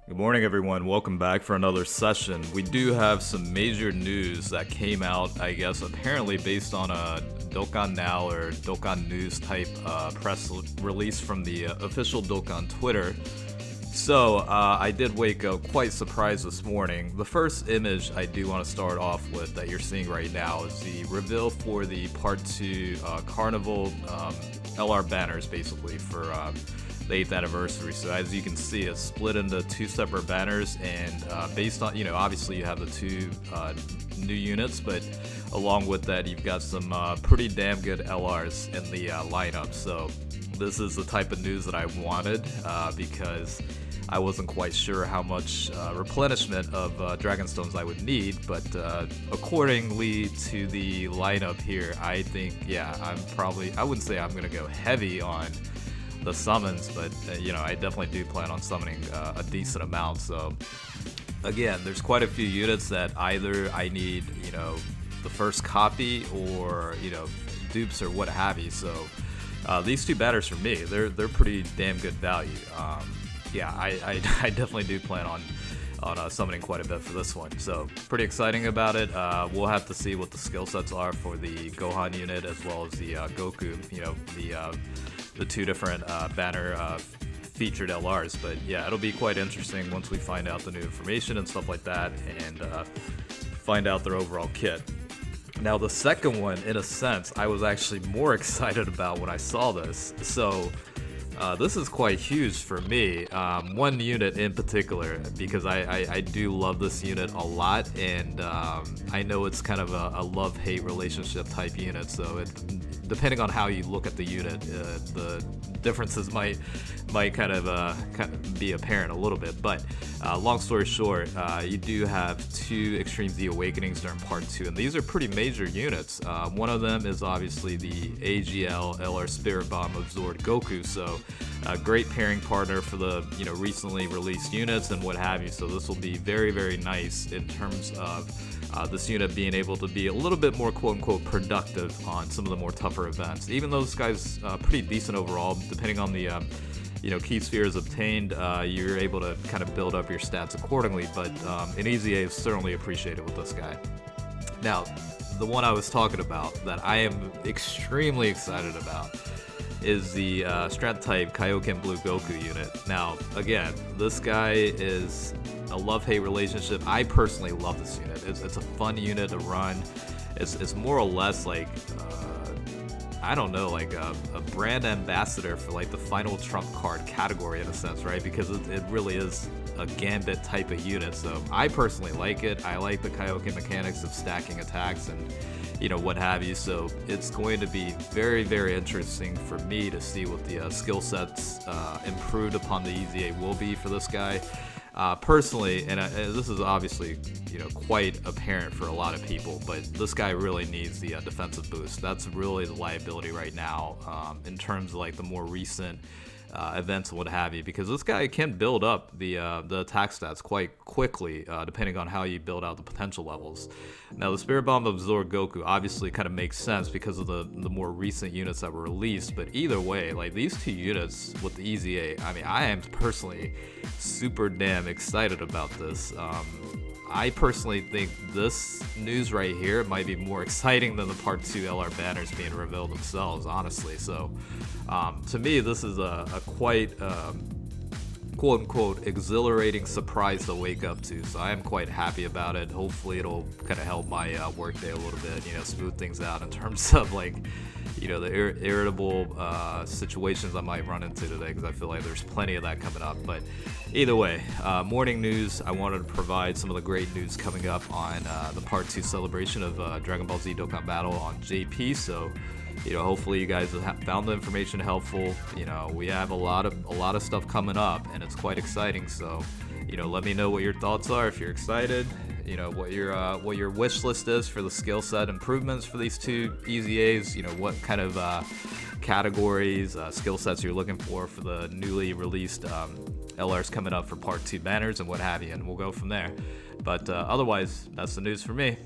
Good morning, everyone. Welcome back for another session. We do have some major news that came out, I guess, apparently based on a Dokkan Now or Dokkan News type press release from the official Dokkan Twitter. So I did wake up quite surprised this morning. The first image I do want to start off with that you're seeing right now is the reveal for the Part 2 Carnival LR banners, basically, for the 8th anniversary. So as you can see, it's split into two separate banners, and based on, obviously you have the two new units, but along with that you've got some pretty damn good LRs in the lineup. So this is the type of news that I wanted because I wasn't quite sure how much replenishment of Dragonstones I would need, but accordingly to the lineup here, I think, I wouldn't say I'm gonna go heavy on the summons, but I definitely do plan on summoning a decent amount. So again, there's quite a few units that either I need the first copy or dupes or what have you. So these two banners for me, they're pretty damn good value. I definitely do plan on summoning quite a bit for this one, so pretty exciting about it. We'll have to see what the skill sets are for the Gohan unit as well as the Goku, the two different banner featured LRs. But yeah, it'll be quite interesting once we find out the new information and stuff like that, and find out their overall kit. Now the second one, in a sense, I was actually more excited about when I saw this. So this is quite huge for me, one unit in particular, because I do love this unit a lot, and I know it's kind of a love-hate relationship type unit, so depending on how you look at the unit, the differences might kind of be apparent a little bit. But long story short, you do have two Extreme Z Awakenings during Part 2, and these are pretty major units. One of them is obviously the AGL LR Spirit Bomb Absorbed Goku, so a great pairing partner for the recently released units and what have you. So this will be very, very nice in terms of this unit being able to be a little bit more quote-unquote productive on some of the more tougher events. Even though this guy's pretty decent overall, depending on the key spheres obtained, you're able to kind of build up your stats accordingly. But an EZA is certainly appreciated with this guy. Now, the one I was talking about that I am extremely excited about is the Strat type Kaioken Blue Goku unit. Now, again, this guy is a love-hate relationship. I personally love this unit. It's a fun unit to run. It's more or less like I don't know, like a brand ambassador for like the final trump card category in a sense, right? Because it really is a gambit type of unit. So I personally like it. I like the Kaioken mechanics of stacking attacks and what have you. So it's going to be very, very interesting for me to see what the skill sets improved upon the EZA will be for this guy. Personally, and this is obviously quite apparent for a lot of people, but this guy really needs the defensive boost. That's really the liability right now in terms of like the more recent events and what have you, because this guy can build up the attack stats quite quickly depending on how you build out the potential levels. Now the Spirit Bomb Absorb Goku obviously kind of makes sense because of the more recent units that were released, but either way, like these two units with the EZA, I mean, I am personally super damn excited about this. I personally think this news right here might be more exciting than the Part 2 LR banners being revealed themselves, honestly. So to me, this is a quite quote-unquote exhilarating surprise to wake up to. So I am quite happy about it. Hopefully it'll kind of help my workday a little bit, smooth things out in terms of like the irritable situations I might run into today, because I feel like there's plenty of that coming up. But either way, morning news, I wanted to provide some of the great news coming up on the Part 2 celebration of Dragon Ball Z Dokkan Battle on JP. So hopefully you guys have found the information helpful. We have a lot of stuff coming up, and it's quite exciting. So let me know what your thoughts are, if you're excited, what your wish list is for the skill set improvements for these two EZAs, what kind of categories, skill sets you're looking for the newly released LRs coming up for Part 2 banners and what have you, and we'll go from there. But otherwise, that's the news for me.